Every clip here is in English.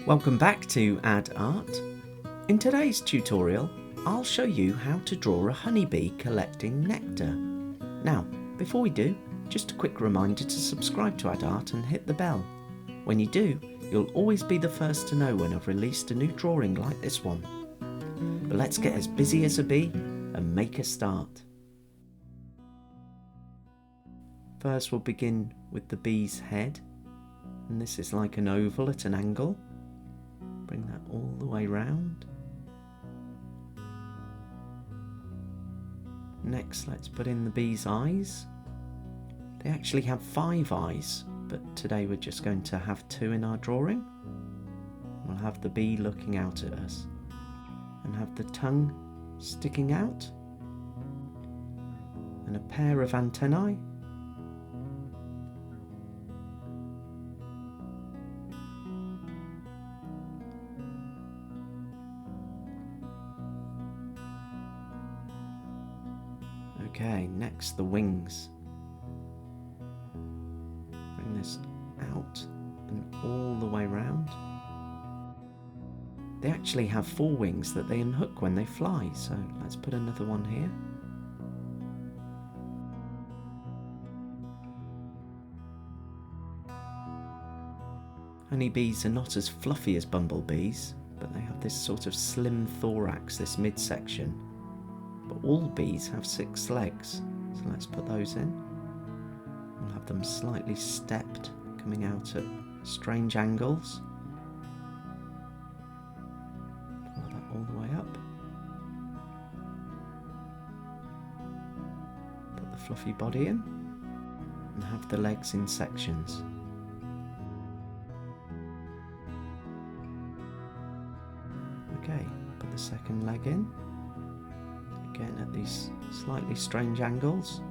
Welcome back to Add Art. In today's tutorial, I'll show you how to draw a honeybee collecting nectar. Now, before we do, just a quick reminder to subscribe to Add Art and hit the bell. When you do, you'll always be the first to know when I've released a new drawing like this one. But let's get as busy as a bee and make a start. First we'll begin with the bee's head, and this is like an oval at an angle. Bring that all the way round. Next, let's put in the bee's eyes. They actually have 5 eyes, but today we're just going to have 2 in our drawing. We'll have the bee looking out at us and have the tongue sticking out and a pair of antennae. Okay, next the wings. Bring this out and all the way round. They actually have 4 wings that they unhook when they fly, so let's put another one here. Honeybees are not as fluffy as bumblebees, but they have this sort of slim thorax, this midsection. But all bees have 6 legs, so let's put those in. We'll have them slightly stepped, coming out at strange angles. Pull that all the way up. Put the fluffy body in, and have the legs in sections. Okay, put the second leg in. Again at these slightly strange angles.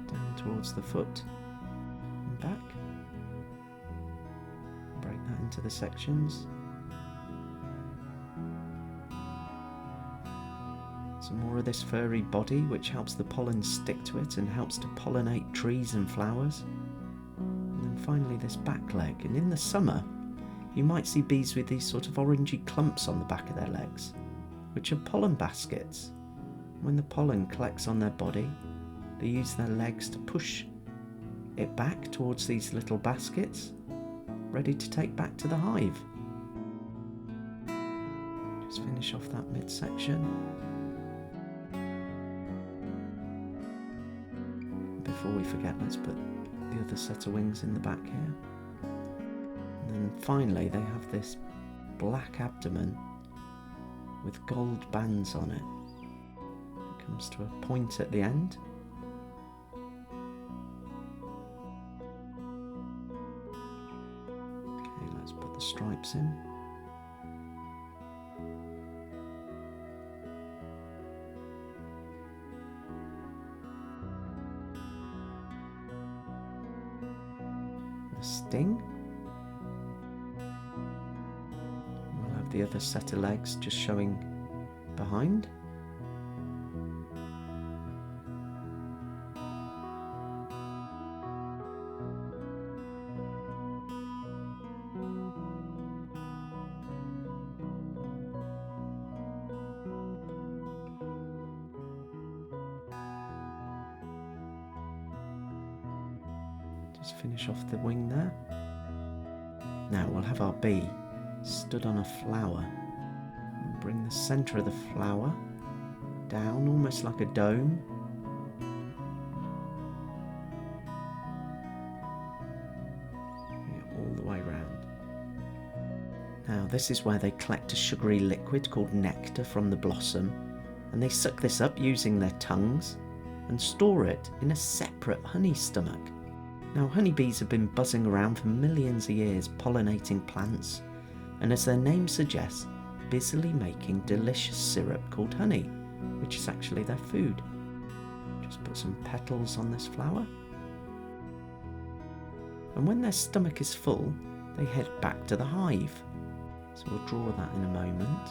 Down towards the foot and back. Break that into the sections. Some more of this furry body which helps the pollen stick to it and helps to pollinate trees and flowers. And then finally this back leg, and in the summer you might see bees with these sort of orangey clumps on the back of their legs, which are pollen baskets. When the pollen collects on their body, they use their legs to push it back towards these little baskets, ready to take back to the hive. Just finish off that midsection. Before we forget, let's put the other set of wings in the back here. And finally they have this black abdomen with gold bands on it. It comes to a point at the end. Okay, let's put the stripes in. The sting. The other set of legs just showing behind. Just finish off the wing there. Now we'll have our bee stood on a flower, and bring the centre of the flower down almost like a dome. Bring it all the way round. Now this is where they collect a sugary liquid called nectar from the blossom, and they suck this up using their tongues and store it in a separate honey stomach. Now honeybees have been buzzing around for millions of years pollinating plants, and as their name suggests, busily making delicious syrup called honey, which is actually their food. Just put some petals on this flower. And when their stomach is full, they head back to the hive. So we'll draw that in a moment.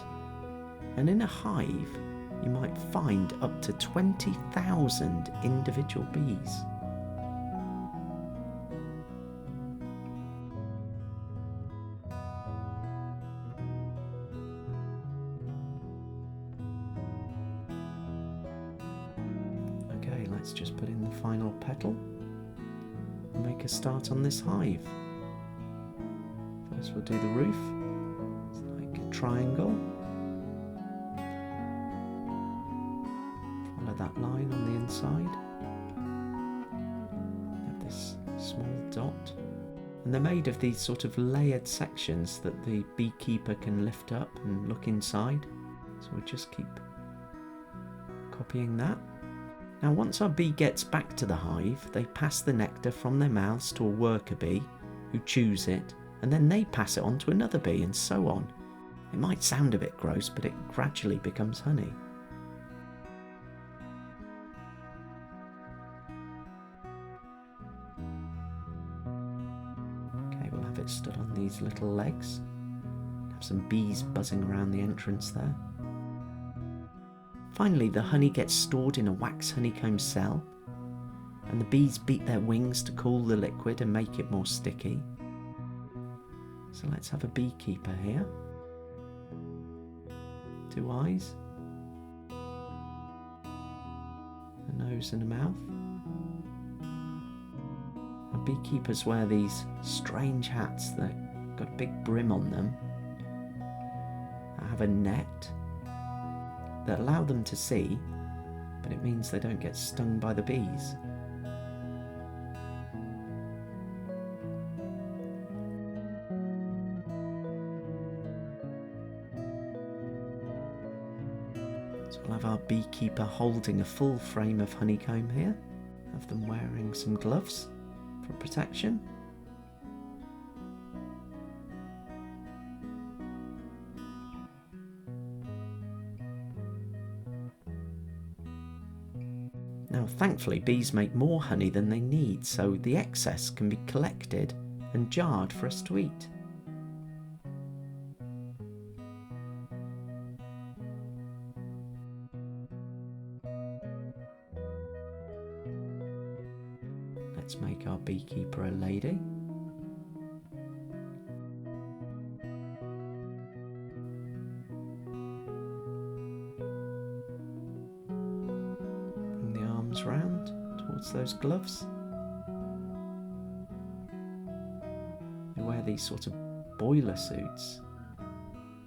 And in a hive, you might find up to 20,000 individual bees. let's just put in the final petal and make a start on this hive. First we'll do the roof. It's like a triangle. Follow that line on the inside. Have this small dot. And they're made of these sort of layered sections that the beekeeper can lift up and look inside. So we'll just keep copying that. Now once our bee gets back to the hive, they pass the nectar from their mouths to a worker bee who chews it, and then they pass it on to another bee, and so on. It might sound a bit gross, but it gradually becomes honey. Okay, we'll have it stood on these little legs. Have some bees buzzing around the entrance there. Finally, the honey gets stored in a wax honeycomb cell, and the bees beat their wings to cool the liquid and make it more sticky. So let's have a beekeeper here. 2 eyes, a nose and a mouth. Our beekeepers wear these strange hats that got a big brim on them. I have a net that allow them to see, but it means they don't get stung by the bees. So we'll have our beekeeper holding a full frame of honeycomb here. Have them wearing some gloves for protection. Now thankfully bees make more honey than they need, so the excess can be collected and jarred for us to eat. Let's make our beekeeper a lady. Round towards those gloves. They wear these sort of boiler suits.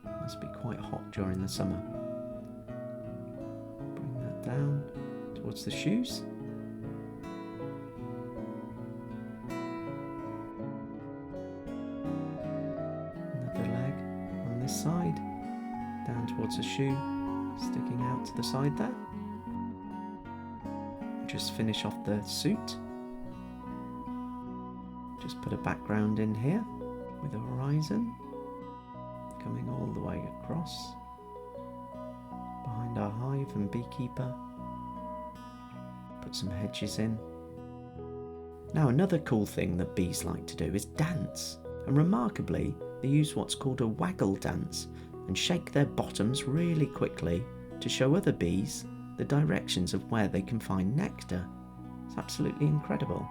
Must be quite hot during the summer. Bring that down towards the shoes. Another leg on this side, down towards the shoe, sticking out to the side there. Just finish off the suit. Just put a background in here with a horizon coming all the way across behind our hive and beekeeper. Put some hedges in. Now another cool thing that bees like to do is dance, and remarkably they use what's called a waggle dance and shake their bottoms really quickly to show other bees the directions of where they can find nectar. It's absolutely incredible.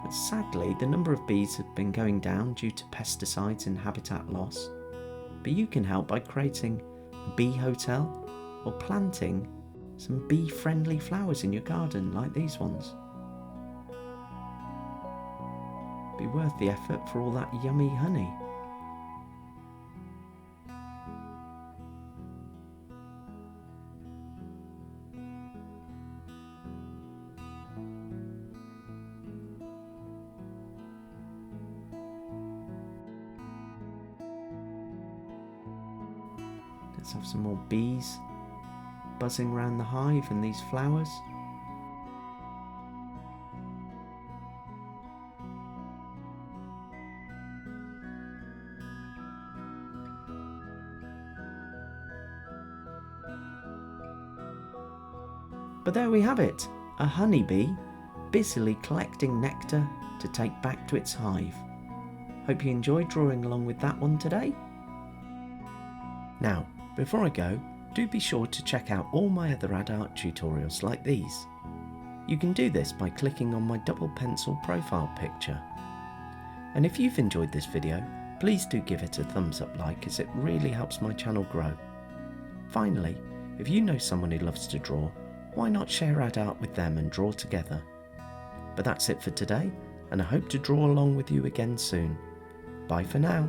But sadly, the number of bees have been going down due to pesticides and habitat loss. But you can help by creating a bee hotel or planting some bee-friendly flowers in your garden like these ones. Be worth the effort for all that yummy honey. Let's have some more bees buzzing around the hive and these flowers. But there we have it, a honeybee busily collecting nectar to take back to its hive. Hope you enjoyed drawing along with that one today. Now, before I go, do be sure to check out all my other ad art tutorials like these. You can do this by clicking on my double pencil profile picture. And if you've enjoyed this video, please do give it a thumbs up like, as it really helps my channel grow. Finally, if you know someone who loves to draw, why not share our art with them and draw together? But that's it for today, and I hope to draw along with you again soon. Bye for now.